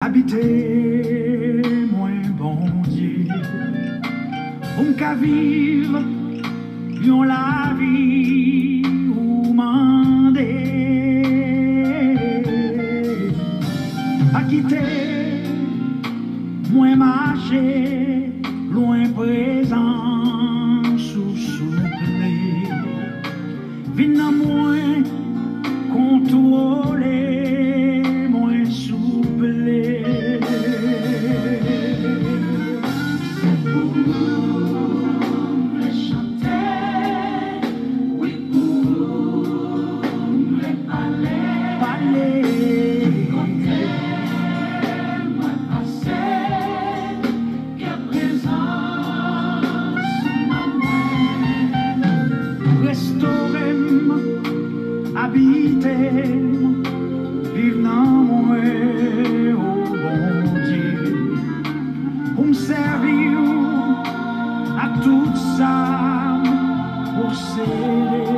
Habiter, moins bon Dieu, qu'à vivre, yon la vie ou mandé, à quitter, moins marcher, loin présent, sous souple, vin moins contrôler, moins souple. Habiter, vivre dans moi, oh bon Dieu, pour me servir à tout ça, pour céder.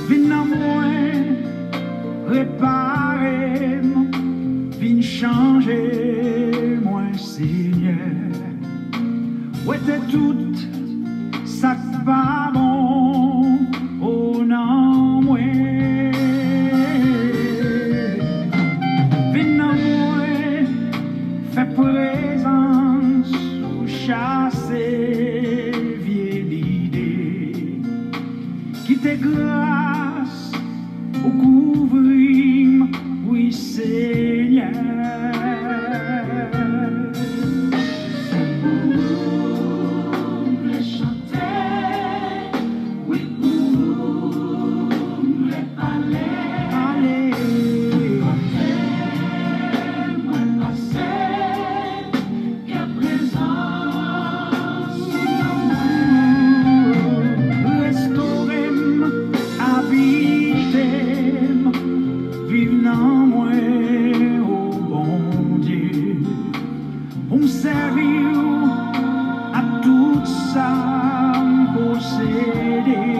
Vine dans moi, réparer, vine changer, moi Seigneur. Où était tout ça qui va bon? Présence ou chasser vieille l'idée qui te grâce ou couvrir, oui Seigneur. C'est pour le chanter, oui pour le parler. Vive dans moi, oh bon Dieu, pour me servir à tout ça, posséder.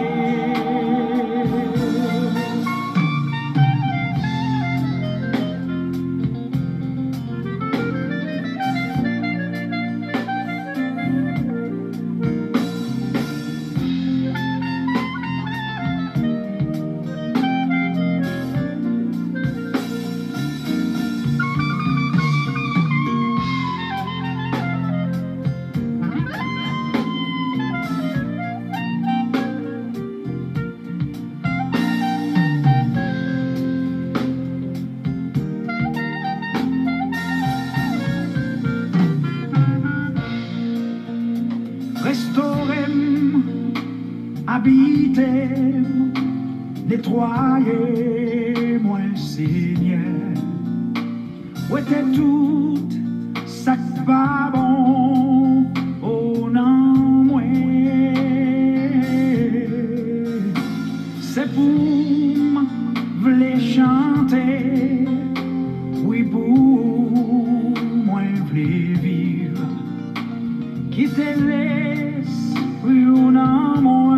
Restaurez-moi, habitez-moi, nettoyez-moi, Seigneur. Où était tout ça qui va bon, oh non, moi. C'est pour v'ler chanter, oui pour moi v'ler vivre, qui te laisse pour non moi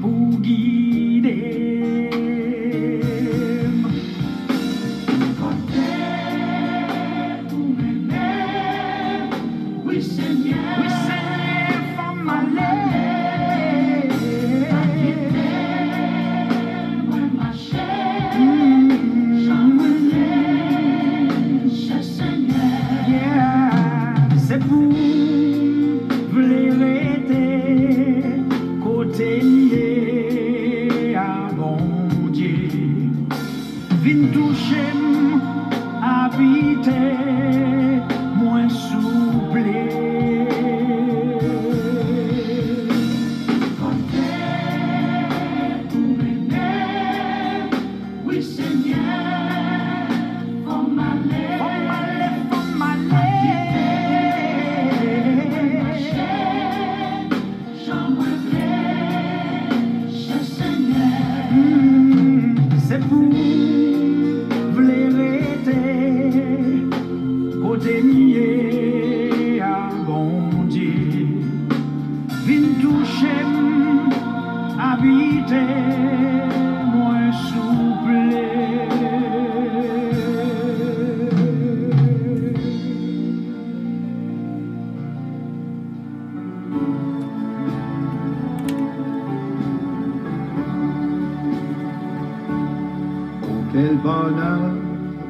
pour guider. Comptez pour m'aimer, oui Seigneur, faut m'aller. Moi marcher, j'en voulais, ce Seigneur. Yeah, c'est pour côté lié à bon Dieu, vin toucher, habiter, moins souple. Comptez pour m'aimer, oui Seigneur, faut m'aller. C'est pour v'ler rester côté nier à le bonheur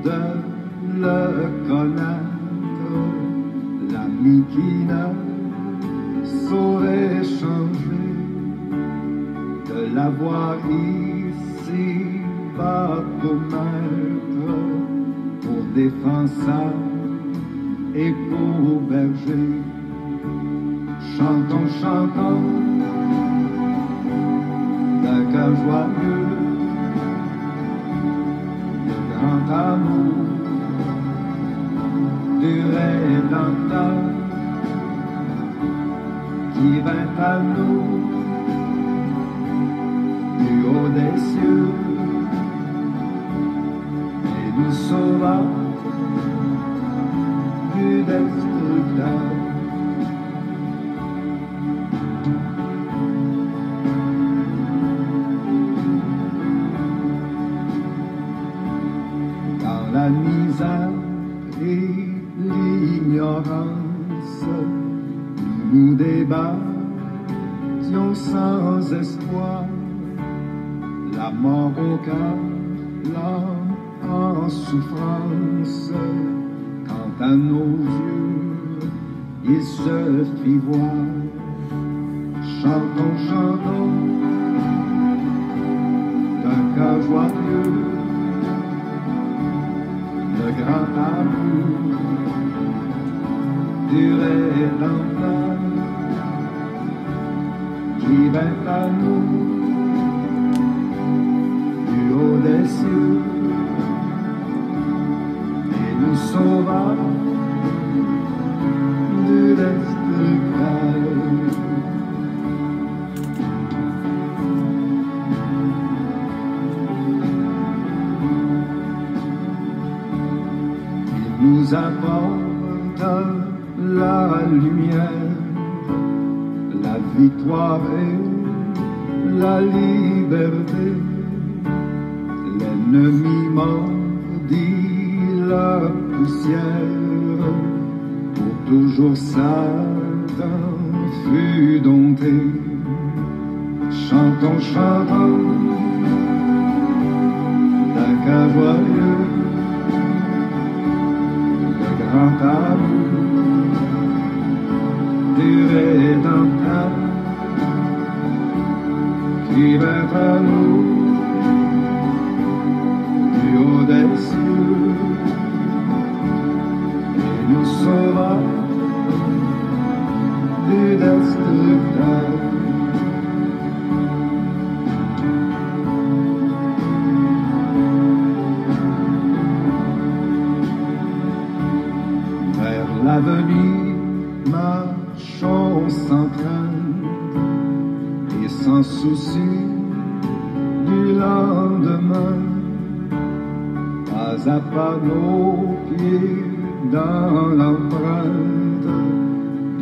de le connaître, l'ami qui n'a saurait changer, de l'avoir ici bas pour maître, pour défenseur et pour berger. Chantons, chantons, d'un cœur joyeux, le grand amour du Rédempteur qui vint à nous du haut des cieux et nous sauva du destructeur. Dans la misère et l'ignorance, nous débattions sans espoir, la mort au cœur, l'âme en souffrance, quand à nos yeux il se fit voir. Chantons, chantons, d'un cœur joyeux, le grand amour du Rédempteur qui vint à nous du haut des cieux et nous sauva du destructeur. Il nous apporte la lumière, la victoire et la liberté. L'ennemi mordit la poussière, pour toujours Satan fut dompté. Chantons, chantons, d'un cœur joyeux, le grand amour du Rédempteur qui vint à nous du haut des cieux et nous sauva du destructeur. Vers l'avenir marchons sans crainte et sans souci du lendemain, pas à pas nos pieds dans l'empreinte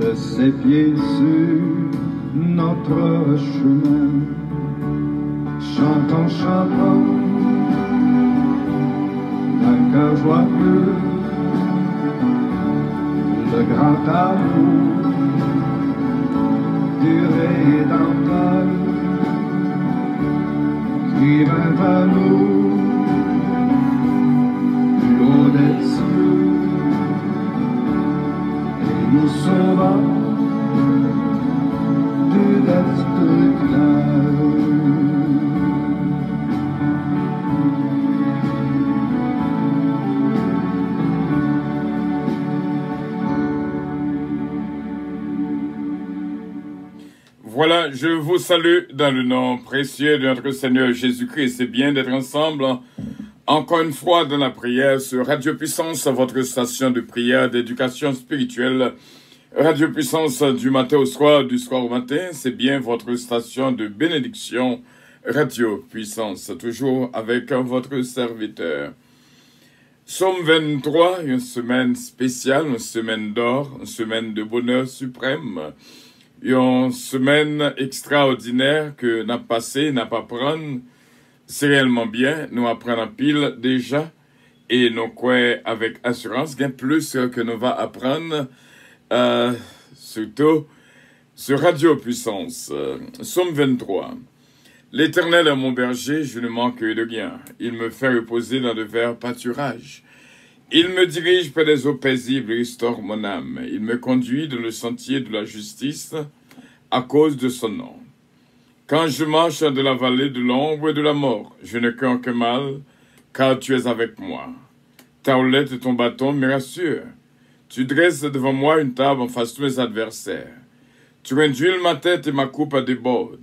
de ses pieds sur notre chemin. Chantons, chantons, d'un cœur joyeux, le grand amour du Rédempteur qui vint à nous du haut des cieux et nous sauva du destructeur. Voilà, je vous salue dans le nom précieux de notre Seigneur Jésus-Christ. C'est bien d'être ensemble, encore une fois, dans la prière sur Radio Puissance, votre station de prière, d'éducation spirituelle. Radio Puissance du matin au soir, du soir au matin, c'est bien votre station de bénédiction. Radio Puissance, toujours avec votre serviteur. Somme 23, une semaine spéciale, une semaine d'or, une semaine de bonheur suprême. Une semaine extraordinaire que n'a passé, n'a pas prendre, c'est réellement bien, nous apprenons pile déjà, et nous croyons avec assurance, bien plus que nous va apprendre, surtout sur Radio Puissance, Somme 23. L'Éternel est mon berger, je ne manque de rien. Il me fait reposer dans de verts pâturages. Il me dirige près des eaux paisibles et restaure mon âme. Il me conduit dans le sentier de la justice à cause de son nom. Quand je marche dans la vallée de l'ombre et de la mort, je ne crains aucun mal, car tu es avec moi. Ta houlette et ton bâton me rassurent. Tu dresses devant moi une table en face de tous mes adversaires. Tu réduis ma tête et ma coupe déborde.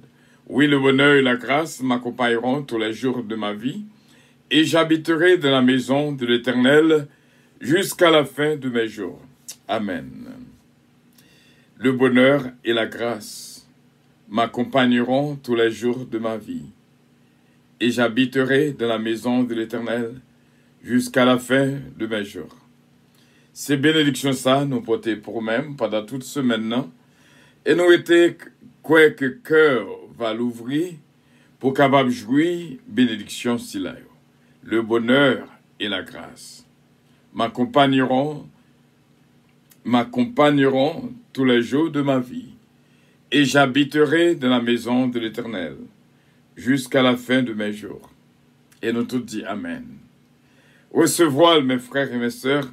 Oui, le bonheur et la grâce m'accompagneront tous les jours de ma vie, et j'habiterai dans la maison de l'Éternel jusqu'à la fin de mes jours. Amen. Le bonheur et la grâce m'accompagneront tous les jours de ma vie, et j'habiterai dans la maison de l'Éternel jusqu'à la fin de mes jours. Ces bénédictions, ça, nous porter pour nous-mêmes pendant toute semaine, et nous étions quoi que cœur va l'ouvrir pour capable jouir bénédiction si là. Le bonheur et la grâce m'accompagneront tous les jours de ma vie, et j'habiterai dans la maison de l'Éternel jusqu'à la fin de mes jours. Et nous tous dit Amen. Recevoir, mes frères et mes sœurs,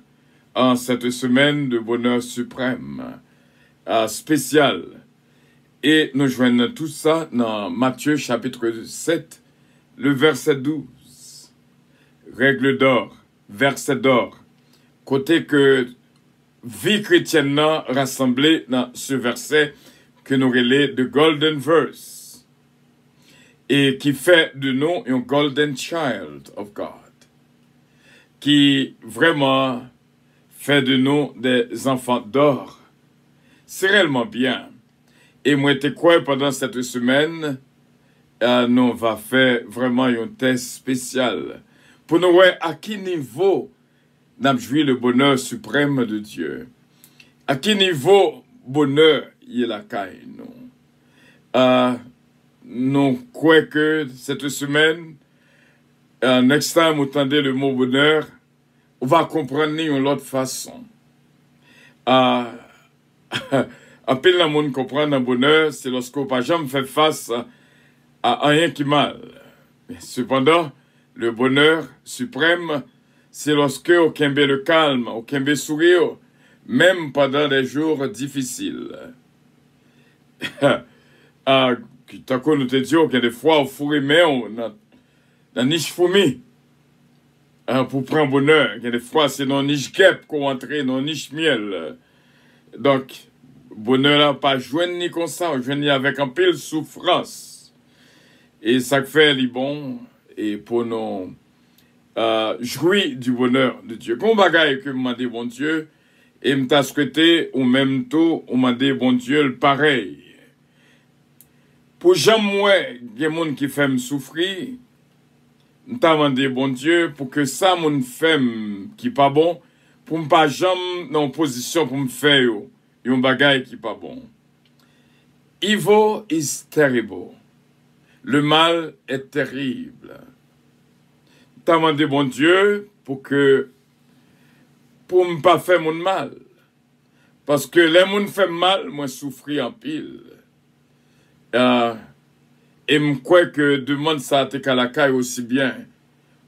en cette semaine de bonheur suprême, spécial. Et nous joignons tout ça dans Matthieu chapitre 7, le verset 12. Règle d'or, verset d'or. Côté que vie chrétienne rassemblée dans ce verset que nous relais de Golden Verse. Et qui fait de nous un Golden Child of God. Qui vraiment fait de nous des enfants d'or. C'est réellement bien. Et moi, je crois pendant cette semaine, nous va faire vraiment un test spécial pour nous voir à quel niveau nous avons joué le bonheur suprême de Dieu. À quel niveau bonheur il est la caille, nous. Nous croyons que cette semaine, next time vous entendez le mot bonheur, on va comprendre d'une autre façon. Un peu le monde comprend le bonheur, c'est lorsqu'on n'a jamais fait face à rien qui mal. Mais cependant, le bonheur suprême, c'est lorsque on kembe le calme, on kembe sourire, même pendant des jours difficiles. Tant qu'on nous te dit qu'il y a des fois au four et mais dans niche fourmi. Pour prendre bonheur, il y a des fois c'est dans niche guêpe qu'on entre, dans niche miel. Donc, bonheur là, pas joindre ni comme ça, on joindre avec un peu de souffrance. Et ça fait les bons, et pour nous jouir du bonheur de Dieu. Comme bagaille que m'a dit bon Dieu, et m't'a souhaité, ou même tout, on m'a dit bon Dieu, le pareil. Pour jamais moi, il y a des gens qui fait me souffrir, m't'a demandé bon Dieu, pour que ça, mon fait qui pas bon, pour me pas jamais dans position pour me faire un bagage qui pas bon. Evil is terrible. Le mal est terrible. T'as demandé bon Dieu pour me pas faire mon mal. Parce que les gens fait mal, moi souffrir en pile. Et me crois que demande ça à la caille aussi bien.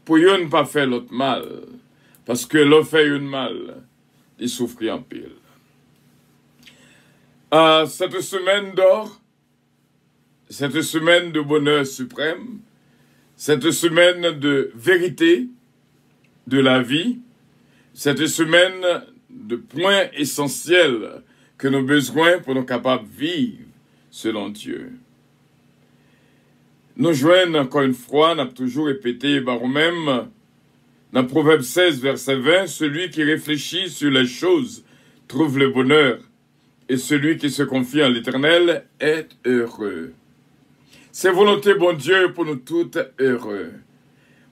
Pour ne pas faire l'autre mal. Parce que l'autre fait un mal, il souffre en pile. Cette semaine d'or, cette semaine de bonheur suprême, cette semaine de vérité de la vie, cette semaine de points essentiels que nous avons besoin pour nous capables de vivre selon Dieu. Nous joignons encore une fois, nous avons toujours répété par nous-mêmes, dans Proverbe 16, verset 20, celui qui réfléchit sur les choses trouve le bonheur, et celui qui se confie en l'Éternel est heureux. C'est volonté, bon Dieu, pour nous toutes heureux.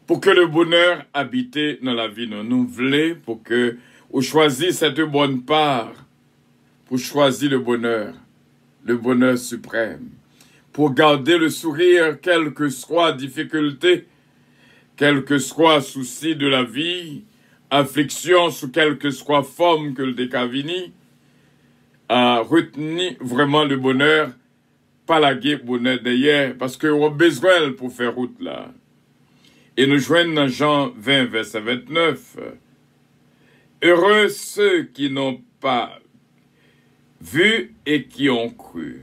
Pour que le bonheur habite dans la vie de nous voulons, pour que vous choisissez cette bonne part, pour choisir le bonheur suprême. Pour garder le sourire, quelle que soit difficulté, quel que soit souci de la vie, affliction sous quelque que soit forme que le décavini, à retenir vraiment le bonheur pas la guerre bonheur d'ailleurs, parce que on a besoin pour faire route là. Et nous joignons dans Jean 20, verset 29. Heureux ceux qui n'ont pas vu et qui ont cru.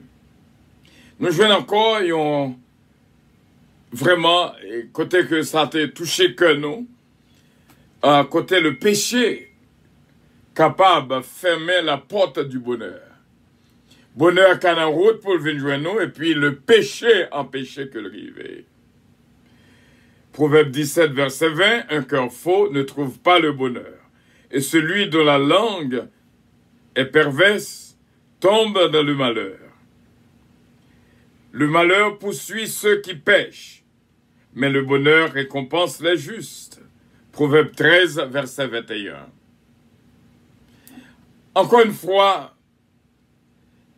Nous joignons encore, ils ont vraiment, côté que ça a touché que nous, côté le péché, capable de fermer la porte du bonheur. Bonheur qu'on a en route pour venir joindre nous, et puis le péché empêchait que le rive. Proverbe 17, verset 20, un cœur faux ne trouve pas le bonheur, et celui dont la langue est perverse tombe dans le malheur. Le malheur poursuit ceux qui pêchent, mais le bonheur récompense les justes. Proverbe 13, verset 21. Encore une fois,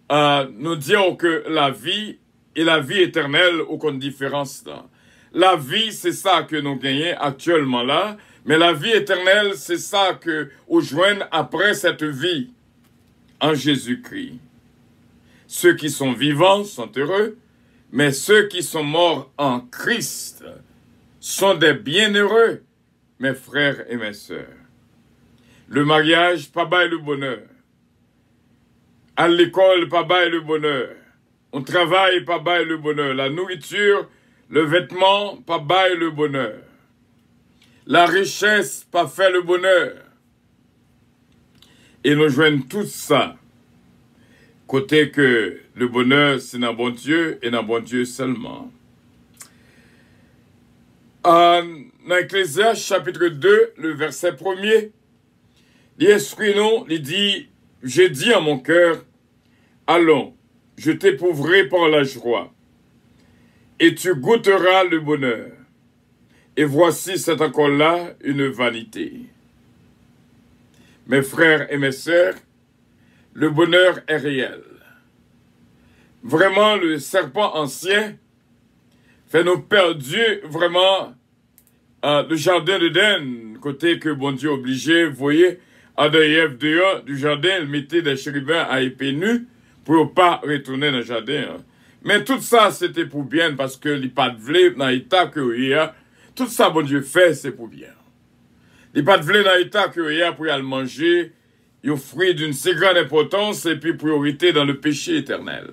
nous disons que la vie et la vie éternelle, aucune différence là. La vie, c'est ça que nous gagnons actuellement là, mais la vie éternelle, c'est ça que nous joignons après cette vie en Jésus-Christ. Ceux qui sont vivants sont heureux, mais ceux qui sont morts en Christ sont des bienheureux, mes frères et mes sœurs. Le mariage, pas bail le bonheur. À l'école, pas bail le bonheur. On travaille, pas bail le bonheur. La nourriture, le vêtement, pas bail le bonheur. La richesse, pas fait le bonheur. Et nous joignons tout ça. Côté que le bonheur, c'est dans bon Dieu et dans bon Dieu seulement. Dans Ecclésiaste, chapitre 2, le verset 1er, l'Esprit nous, il dit, j'ai dit à mon cœur, allons, je t'éprouverai par la joie, et tu goûteras le bonheur. Et voici, c'est encore là une vanité. Mes frères et mes sœurs, le bonheur est réel. Vraiment, le serpent ancien fait nous perdre vraiment le jardin d'Éden, côté que bon Dieu obligé, vous voyez, Adam et Ève dehors du jardin, ils mettaient des chérubins à épée nue pour ne pas retourner dans le jardin. Hein. Mais tout ça, c'était pour bien, parce que les pas de vlé dans l'état que il y a, tout ça, bon Dieu fait, c'est pour bien. Les pas de vlé dans l'état que il y a pour aller manger, ils ont fruit d'une si grande importance et puis priorité dans le péché éternel.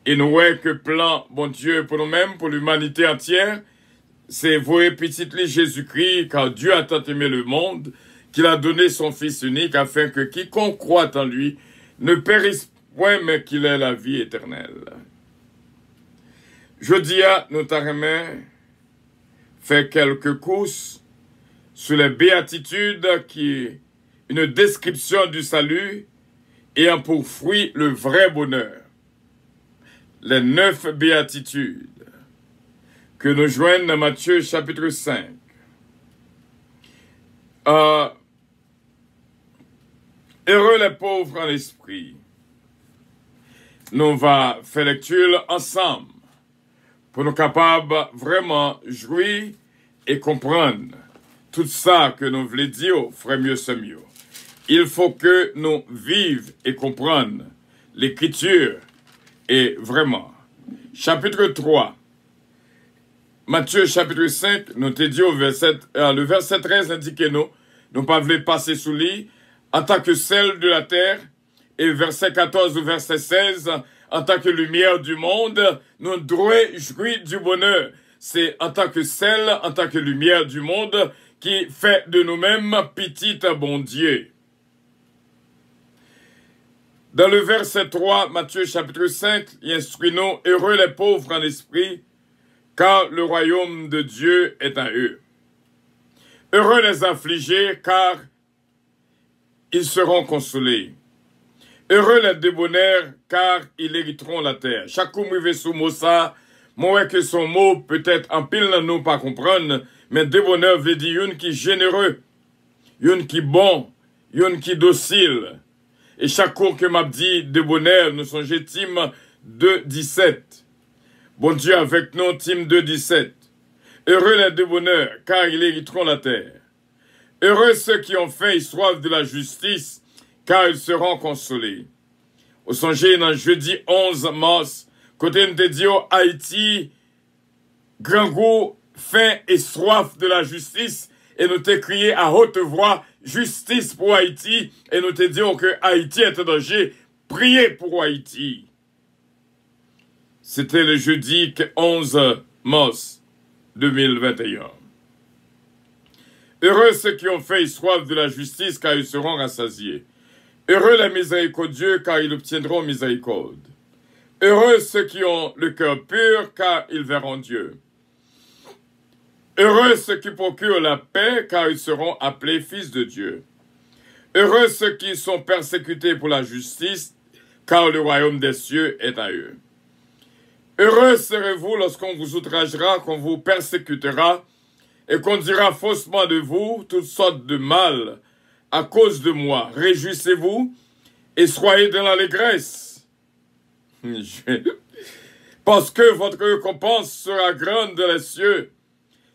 Et nous voyons que plan, bon Dieu, pour nous-mêmes, pour l'humanité entière, c'est voir petit Jésus-Christ, car Dieu a tant aimé le monde, qu'il a donné son Fils unique, afin que quiconque croit en lui ne périsse point, mais qu'il ait la vie éternelle. Je dis à notamment fait quelques courses sur les béatitudes qui est une description du salut ayant pour fruit le vrai bonheur. Les 9 béatitudes que nous joignons dans Matthieu chapitre 5. Heureux les pauvres en esprit. Nous allons faire lecture ensemble pour nous capables vraiment jouir et comprendre tout ça que nous voulons dire, frère mieux c'est mieux. Il faut que nous vivions et comprenions l'écriture et vraiment. Chapitre 3. Matthieu chapitre 5, nous te dit au verset, le verset 13 indique nous pas voulons passer sous lit, en tant que sel de la terre, et verset 14 au verset 16, en tant que lumière du monde, nous devons jouir du bonheur. C'est en tant que sel, en tant que lumière du monde, qui fait de nous-mêmes petit bon Dieu. Dans le verset 3, Matthieu chapitre 5, il instruit-nous, heureux les pauvres en esprit, car le royaume de Dieu est à eux. Heureux les affligés, car ils seront consolés. Heureux les débonnaires, car ils hériteront la terre. Chaque coup m'y sous mot ça, moi que son mot peut-être en pile dans nous pas comprendre, mais débonneur veut dire une qui généreux, une qui bon, une qui docile. Et chaque cours que m'a dit débonneur, nous sommes Tim 2:17. Bon Dieu avec nous, Tim 2:17. Heureux les débonneurs, car ils hériteront la terre. Heureux ceux qui ont faim et soif de la justice, car ils seront consolés. Au songez dans jeudi 11 mars Côté nous te dit, Haïti, grand goût, faim et soif de la justice, et nous te crié à haute voix, justice pour Haïti, et nous te disons que Haïti est en danger, priez pour Haïti. C'était le jeudi 11 mars 2021. Heureux ceux qui ont faim et soif de la justice, car ils seront rassasiés. Heureux les miséricordieux, car ils obtiendront miséricorde. Heureux ceux qui ont le cœur pur, car ils verront Dieu. Heureux ceux qui procurent la paix, car ils seront appelés fils de Dieu. Heureux ceux qui sont persécutés pour la justice, car le royaume des cieux est à eux. Heureux serez-vous lorsqu'on vous outragera, qu'on vous persécutera, et qu'on dira faussement de vous toutes sortes de mal à cause de moi. Réjouissez-vous et soyez dans l'allégresse. Parce que votre récompense sera grande dans les cieux.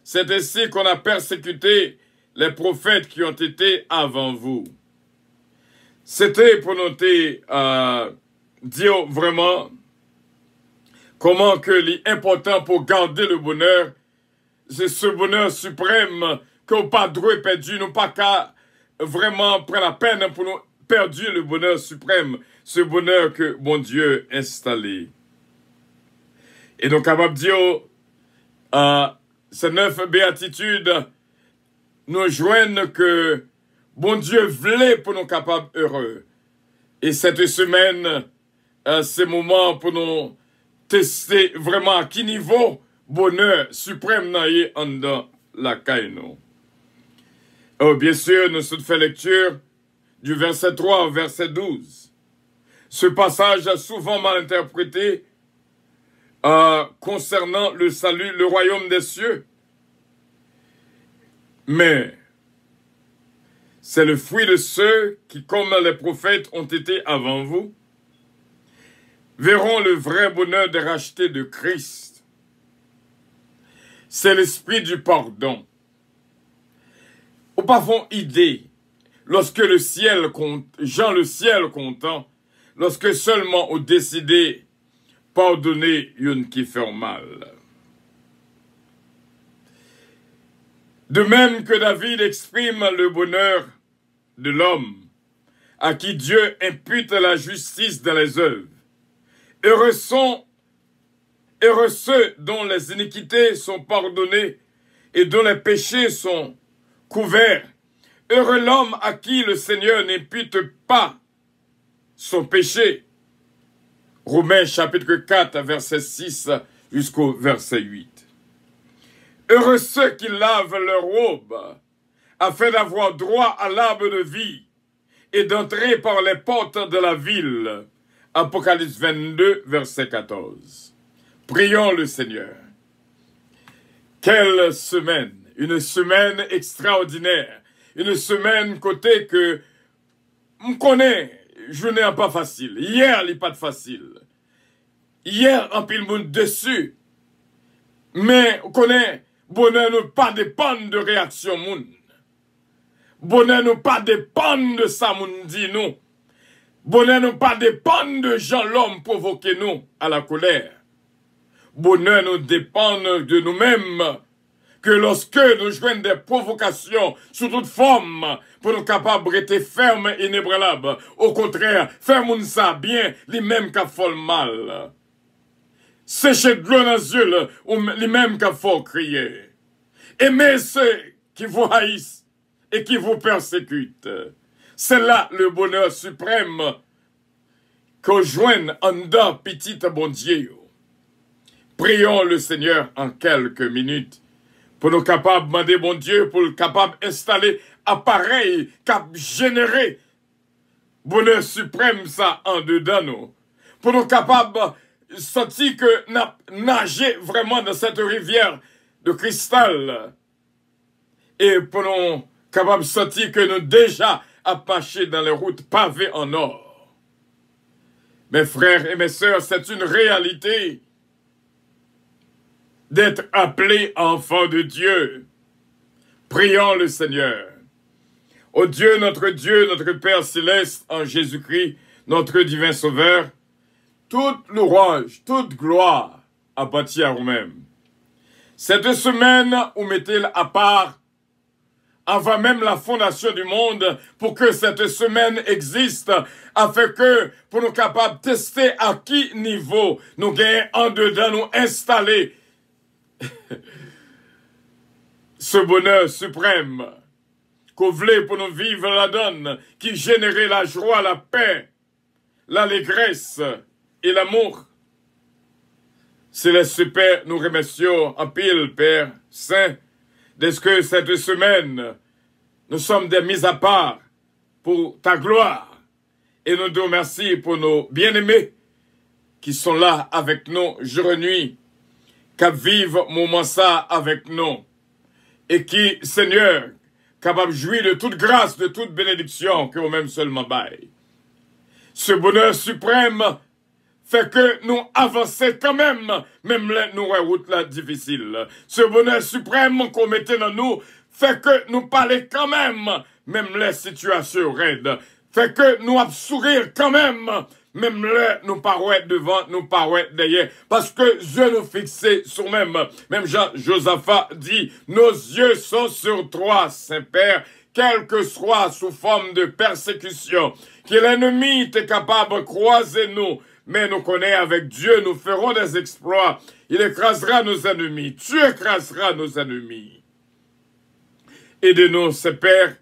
C'est ainsi qu'on a persécuté les prophètes qui ont été avant vous. C'était pour noter, dire vraiment comment que l'important pour garder le bonheur, c'est ce bonheur suprême que nous pas droit perdu, nous pas qu'à vraiment prendre la peine pour nous perdre le bonheur suprême, ce bonheur que mon Dieu a installé. Et donc, capable de dire, ces 9 béatitudes nous joignent que bon Dieu voulait pour nous capables heureux. Et cette semaine, ces moments pour nous tester vraiment à qui niveau bonheur suprême n'a en dans la caïno. Oh, bien sûr, nous sommes fait lecture du verset 3 au verset 12. Ce passage est souvent mal interprété concernant le salut, le royaume des cieux. Mais c'est le fruit de ceux qui, comme les prophètes ont été avant vous, verront le vrai bonheur de racheter de Christ. C'est l'esprit du pardon. Ou pas font idée, lorsque le ciel compte, Jean le ciel content, lorsque seulement ont décidé pardonner une qui fait mal. De même que David exprime le bonheur de l'homme, à qui Dieu impute la justice dans les œuvres. Heureux ceux dont les iniquités sont pardonnées et dont les péchés sont couverts. Heureux l'homme à qui le Seigneur n'impute pas son péché. Romains chapitre 4, verset 6 jusqu'au verset 8. Heureux ceux qui lavent leur robe, afin d'avoir droit à l'arbre de vie et d'entrer par les portes de la ville. Apocalypse 22, verset 14. Prions le Seigneur. Quelle semaine! Une semaine extraordinaire. Une semaine côté que on connaît, je n'ai pas facile. Hier, il n'est pas facile. Hier, en pile monde dessus. Mais on connaît, bonheur ne pas dépendre de réaction moun. Bonheur ne pas dépendre de ça moun dit nous. Bonheur ne pas dépendre de Jean l'homme provoquer nous à la colère. Bonheur nous dépend de nous-mêmes. Que lorsque nous jouons des provocations sous toute forme, pour nous capables d'être fermes et inébranlables. Au contraire, faire moun ça bien, les mêmes qui font mal. Sécher de l'eau dans les yeux, les mêmes qui font crier. Aimez ceux qui vous haïssent et qui vous persécutent. C'est là le bonheur suprême qu'on joigne en dedans petit bon Dieu. Prions le Seigneur en quelques minutes pour nous capables de demander bon Dieu, pour nous capables d'installer appareil cap générer bonheur suprême ça en dedans nous. Pour nous capables de sentir que nager vraiment dans cette rivière de cristal. Et pour nous capables de sentir que nous déjà à marcher dans les routes pavées en or. Mes frères et mes sœurs, c'est une réalité d'être appelé enfant de Dieu. Prions le Seigneur. Ô Dieu, notre Père céleste, en Jésus-Christ, notre divin Sauveur, toute louange, toute gloire appartient à vous-même. Cette semaine, où mettez-le à part avant même la fondation du monde pour que cette semaine existe, afin que, pour nous capables de tester à qui niveau nous gagnons en dedans, nous installer ce bonheur suprême qu'on voulait pour nous vivre la donne, qui générait la joie, la paix, l'allégresse et l'amour. Céleste Père, nous remercions en pile, Père Saint, d'est-ce que cette semaine, nous sommes des mises à part pour ta gloire. Et nous te remercions pour nos bien-aimés qui sont là avec nous jour et nuit, qui vivent moment ça avec nous. Et qui, Seigneur, capable de jouir de toute grâce, de toute bénédiction que vous-même seulement baille. Ce bonheur suprême fait que nous avançons quand même là, nous route là difficile. Ce bonheur suprême qu'on mettait dans nous fait que nous parlons quand même les situations raides. Fait que nous sourire quand même là, nous paroître devant, nous paroître derrière. Parce que Dieu nous fixait sur même Jean-Josaphat dit, nos yeux sont sur toi, Saint-Père, quelle que soit sous forme de persécution, que l'ennemi est capable de croiser nous, mais nous connaissons avec Dieu, nous ferons des exploits. Il écrasera nos ennemis. Tu écraseras nos ennemis. Aidez-nous, Saint-Père,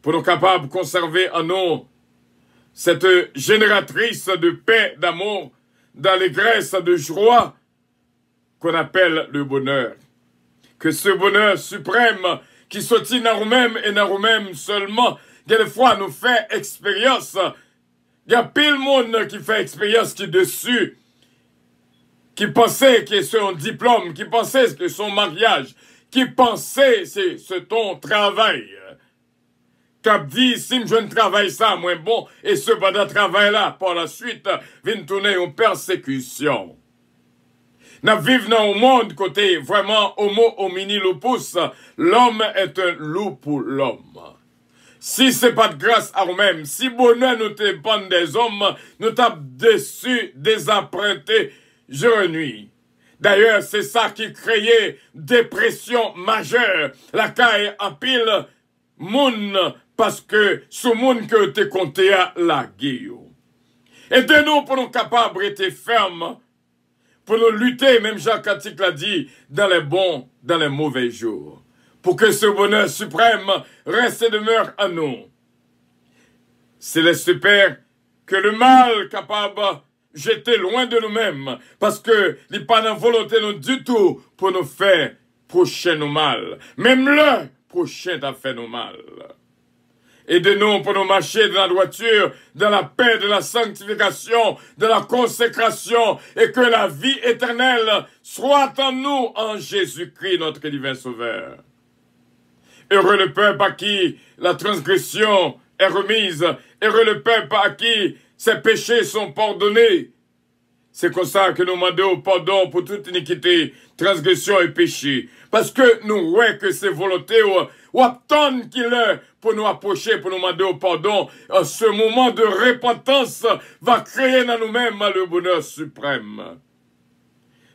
pour nous capables de conserver en nous cette génératrice de paix, d'amour, d'allégresse, de joie qu'on appelle le bonheur. Que ce bonheur suprême qui sortit dans nous-mêmes et dans nous-mêmes seulement, quelquefois nous fait expérience. Il y a pile monde qui fait expérience qui dessus, qui pensait que c'est son diplôme, qui pensait que son mariage, qui pensait que c'est ton travail. Cap dit, si je ne travaille ça, moins bon, et ce pendant travail là, par la suite, vient tourner en persécution. Nous vivons dans un monde côté vraiment homo homini lupus, l'homme est un loup pour l'homme. Si c'est pas de grâce à nous-mêmes, si bonheur nous dépend des hommes, nous t'avons déçus, désapprêtés, jour et nuit. D'ailleurs, c'est ça qui créait dépression majeure, la caille en pile, moun, parce que ce monde que t'es compté à la guerre. Aidez-nous pour nous capables d'être fermes, pour nous lutter, même Jacques Catique l'a dit, dans les bons, dans les mauvais jours. Pour que ce bonheur suprême reste et demeure en nous. Céleste Père, que le mal capable jeter loin de nous-mêmes, parce que il n'est pas dans volonté nous du tout pour nous faire prochain nous mal. Même le prochain t'a fait nous mal. Aidez-nous pour nous marcher dans la droiture, dans la paix, de la sanctification, de la consécration, et que la vie éternelle soit en nous, en Jésus-Christ, notre divin Sauveur. Heureux le peuple à qui la transgression est remise, heureux le peuple à qui ses péchés sont pardonnés. C'est comme ça que nous demandons pardon pour toute iniquité, transgression et péché. Parce que nous voyons que c'est volonté ou attendre qu'il est pour nous approcher, pour nous demander pardon. Ce moment de repentance va créer dans nous-mêmes le bonheur suprême.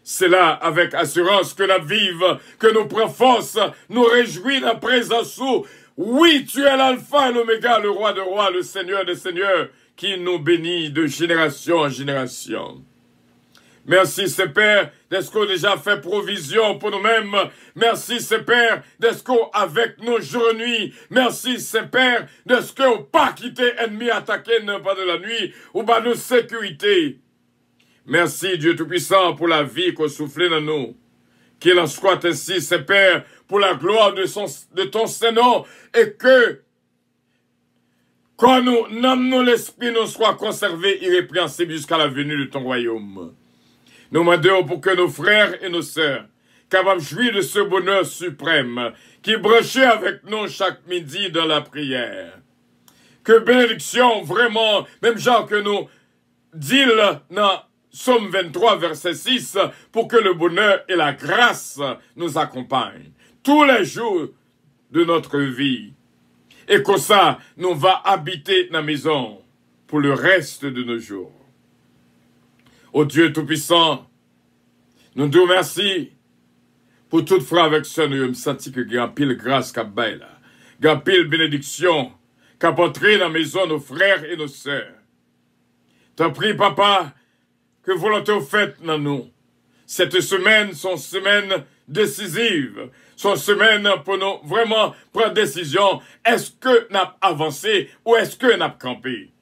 C'est là, avec assurance, que la vive, que nous prenons force, nous réjouit la présence où, oui, tu es l'alpha et l'oméga, le roi des rois, le seigneur des seigneurs, qui nous bénit de génération en génération. Merci, Saint-Père, d'être qu'on a déjà fait provision pour nous-mêmes. Merci, Saint-Père, d'être qu'on avec nous jour et nuit. Merci, Saint-Père, d'être qu'on pas quitté ennemi attaqué pas de la nuit, ou pas de sécurité. Merci, Dieu Tout-Puissant, pour la vie qu'on souffle dans nous. Qu'il en soit ainsi, Saint-Père, pour la gloire de ton Saint-Nom, et que, quand nous nommons l'Esprit, nous soit conservé irrépréhensible jusqu'à la venue de ton royaume. Nous demandons pour que nos frères et nos sœurs, capables de jouir de ce bonheur suprême, qui branchait avec nous chaque midi dans la prière. Que bénédiction, vraiment, même genre que nous dit dans Psaume 23, verset 6, pour que le bonheur et la grâce nous accompagnent tous les jours de notre vie. Et comme ça, nous va habiter dans la maison pour le reste de nos jours. Ô Dieu Tout-Puissant, nous te remercions pour toute frère avec sœur, nous avons senti que il y a pile grâce qu'a bail là. Il y a pile bénédiction qu'a entré dans la maison nos frères et nos sœurs. T'en prie, papa, que volonté au fait dans nous. Cette semaine, sont semaine décisive. Sont semaine pour nous vraiment prendre décision. Est-ce que nous avons avancé ou est-ce que nous avons campé?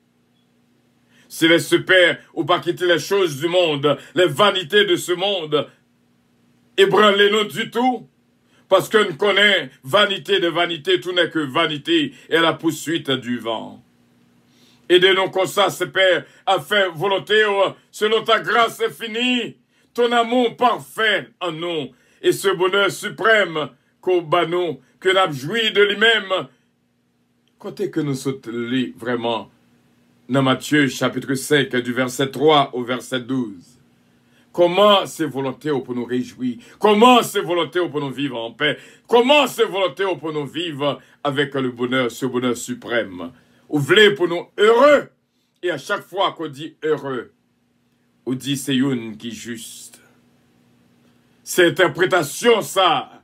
Si les super ou pas quitter les choses du monde, les vanités de ce monde, ébranlez-nous du tout. Parce que nous connaissons vanité de vanité, tout n'est que vanité et la poursuite du vent. Aidez-nous comme ça, Père, à faire volonté selon ta grâce infinie, ton amour parfait en nous, et ce bonheur suprême qu'au banou, que nous avons joui de lui-même. Côté que nous sommes vraiment dans Matthieu chapitre 5, du verset 3 au verset 12. Comment c'est volonté pour nous réjouir? Comment c'est volonté pour nous vivre en paix? Comment c'est volonté pour nous vivre avec le bonheur, ce bonheur suprême? Ou voulez pour nous heureux? Et à chaque fois qu'on dit heureux, on dit c'est une qui est juste. C'est interprétation ça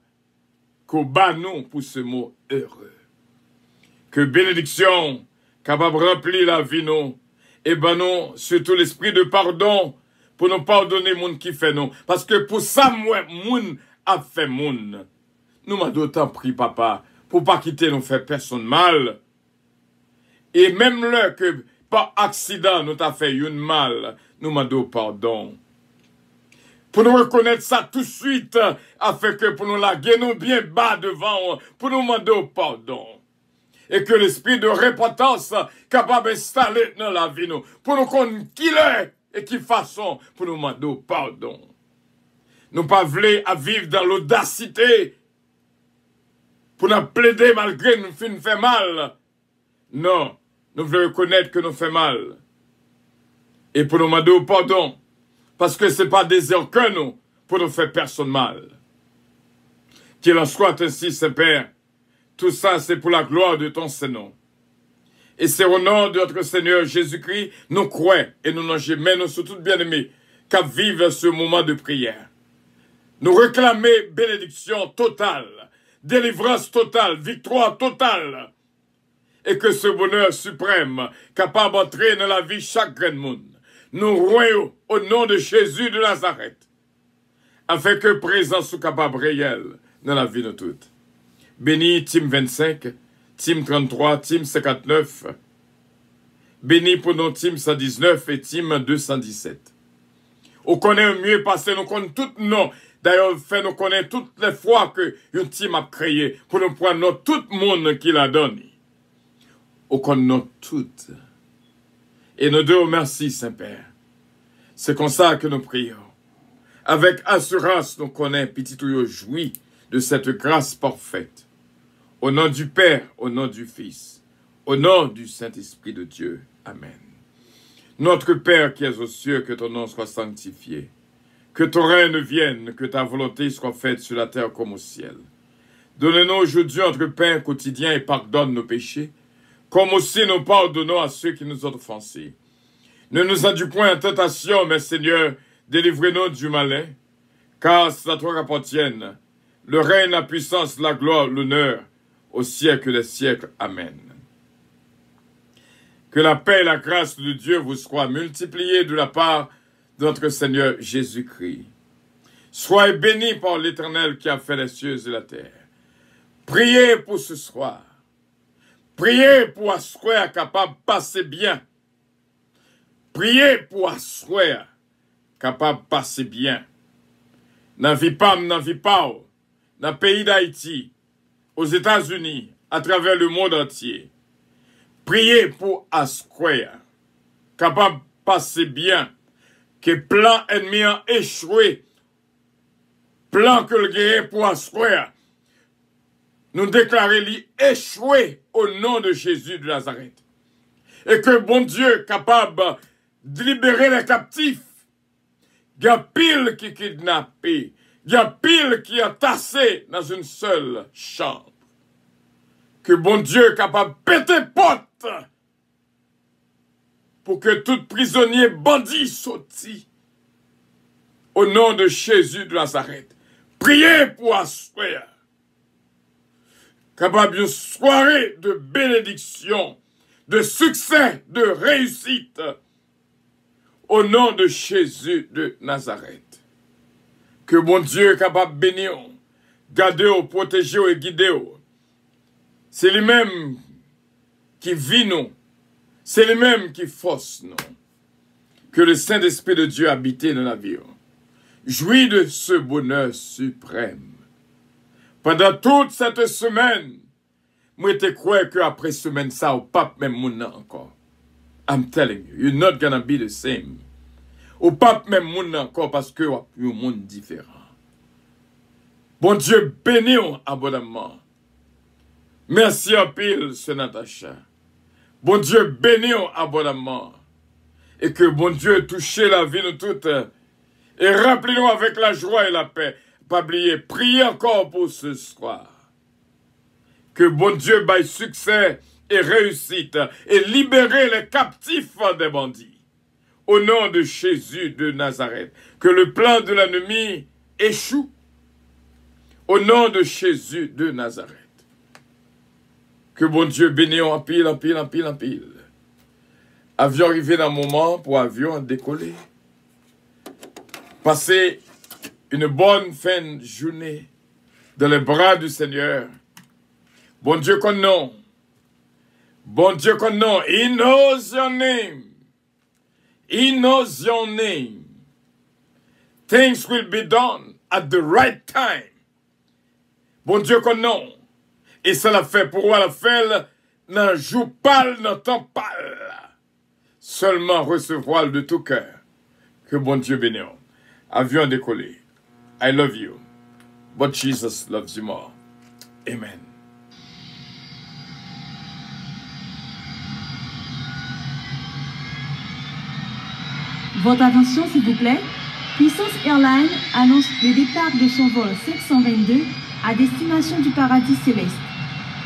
qu'on bat nous pour ce mot heureux. Que bénédiction capable de remplir la vie nous et ben nous surtout l'esprit de pardon pour nous pardonner moun qui fait nous. Parce que pour ça, moi, moun a fait moun. Nous m'a d'autant pris, papa, pour pas quitter nous faire personne mal. Et même là que par accident nous t'a fait une mal, nous m'a d'autant pardon. Pour nous reconnaître ça tout de suite, afin que pour nous laguer nous bien bas devant, pour nous demander pardon. Et que l'esprit de repentance capable d'installer dans la vie nous, pour nous connaître qui est et qui façon pour nous demander pardon. Nous pas voulons à vivre dans l'audacité, pour nous plaider malgré nous fait mal. Non, nous voulons reconnaître que nous fait mal. Et pour nous demander pardon. Parce que ce n'est pas désir que nous, pour nous faire personne mal. Qu'il en soit ainsi, Saint-Père. Tout ça, c'est pour la gloire de ton Seigneur. Et c'est au nom de notre Seigneur Jésus-Christ, nous croyons et nous n'en mais nous sommes tous bien-aimés, qu'à vivre ce moment de prière. Nous réclamer bénédiction totale, délivrance totale, victoire totale. Et que ce bonheur suprême, capable d'entrer dans la vie chaque grain de monde, nous royons au nom de Jésus de Nazareth, afin que présence soit capable réelle dans la vie de toutes. Béni Tim 25, Tim 33, Tim 59, béni pour nos Tim 119 et Tim 217. On connaît mieux parce que nous connaissons tous nos. D'ailleurs, fait nous connaître toutes les fois que un Tim a créé pour nous prendre tout le monde qui l'a donné. On connaît toutes. Et nous te remercions, Saint-Père. C'est comme ça que nous prions. Avec assurance, nous connaissons, petit ou jouit de cette grâce parfaite. Au nom du Père, au nom du Fils, au nom du Saint-Esprit de Dieu. Amen. Notre Père qui es aux cieux, que ton nom soit sanctifié. Que ton règne vienne, que ta volonté soit faite sur la terre comme au ciel. Donne-nous aujourd'hui notre pain quotidien et pardonne nos péchés, comme aussi nous pardonnons à ceux qui nous ont offensés. Ne nous induis point en tentation, mais Seigneur, délivrez-nous du malin, car c'est à toi qu'appartiennent le règne, la puissance, la gloire, l'honneur, au siècle des siècles. Amen. Que la paix et la grâce de Dieu vous soient multipliées de la part de notre Seigneur Jésus-Christ. Soyez bénis par l'Éternel qui a fait les cieux et la terre. Priez pour ce soir. Priez pour asseoir capable de passer bien. Priez pour asseoir capable de passer bien. Dans vie pas, dans le pays d'Haïti, aux États-Unis, à travers le monde entier. Priez pour asseoir capable de passer bien. Que plan ennemi a échoué. Plan que le guerrier pour asseoir. Nous déclarer lui échoué au nom de Jésus de Nazareth. Et que bon Dieu capable de libérer les captifs. Il y a pile qui kidnappé. Il y a pile qui a tassé dans une seule chambre. Que bon Dieu capable de péter porte. Pour que tout prisonnier bandit sorti Au nom de Jésus de Nazareth. Priez pour asseoir. Capable d'une soirée de bénédiction, de succès, de réussite. Au nom de Jésus de Nazareth. Que mon Dieu est capable de bénir, garder, protéger et guider. C'est lui-même qui vit nous. C'est lui-même qui force nous. Que le Saint-Esprit de Dieu habite dans la vie. Jouis de ce bonheur suprême. Pendant toute cette semaine, moi je crois qu'après semaine ça, au pape même moun encore. I'm telling you, you're not gonna be the same. Au pape même moun encore parce que un monde différent. Bon Dieu bénis abondamment. Merci en pile, ce Natacha. Bon Dieu bénis abondamment. Et que bon Dieu touche la vie de toutes. Et remplis-nous avec la joie et la paix. Pas oublier, priez encore pour ce soir. Que bon Dieu baille succès et réussite. Et libérer les captifs des bandits. Au nom de Jésus de Nazareth. Que le plan de l'ennemi échoue. Au nom de Jésus de Nazareth. Que bon Dieu bénisse en pile, en pile, en pile, en pile. Avion arrivé dans le moment pour avion décoller. Passez une bonne fin de journée dans les bras du Seigneur. Bon Dieu qu'on nomme. Bon Dieu qu'on nomme. He knows your name. He knows your name. Things will be done at the right time. Bon Dieu qu'on nomme. Et ça l'a fait pour la faire dans jour pâle, dans temps pâle. Seulement recevoir de tout cœur. Que bon Dieu bénisse. Avion décollé. I love you. But Jesus loves you more. Amen. Votre attention, s'il vous plaît. Puissance Airlines annonce le départ de son vol 522 à destination du paradis céleste.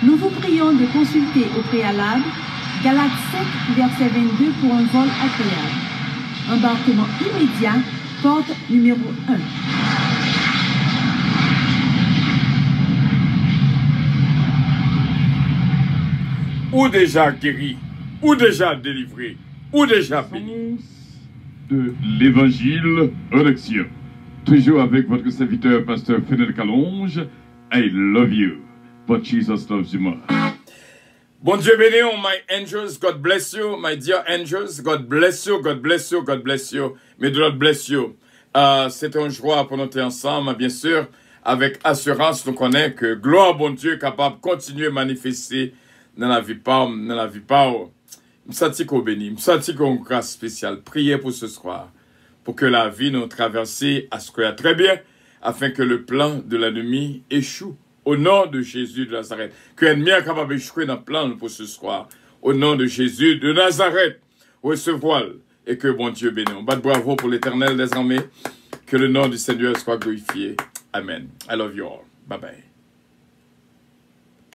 Nous vous prions de consulter au préalable Galates 5, verset 22 pour un vol agréable. Embarquement immédiat, porte numéro 1. Ou déjà guéri, ou déjà délivré, ou déjà béni. De l'évangile en action. Toujours avec votre serviteur, pasteur Fenel Calonge. I love you, but Jesus loves you more. Bon Dieu béni, my angels, God bless you, my dear angels, God bless you, God bless you, God bless you, may the Lord bless you. C'est une joie pour nous être ensemble, bien sûr, avec assurance, nous connaissons que gloire, bon Dieu, capable de continuer à manifester dans la vie pas, Je me sens qu'on béni, je me sens qu'on grâce spéciale. Priez pour ce soir, pour que la vie nous traverse à ce qu'il y a très bien, afin que le plan de l'ennemi échoue. Au nom de Jésus de Nazareth. Que l'ennemi est capable d'échouer dans le plan pour ce soir. Au nom de Jésus de Nazareth. Recevoir et que bon Dieu bénisse. On bat bravo pour l'Éternel des armées. Que le nom du Seigneur soit glorifié. Amen. I love you all. Bye bye.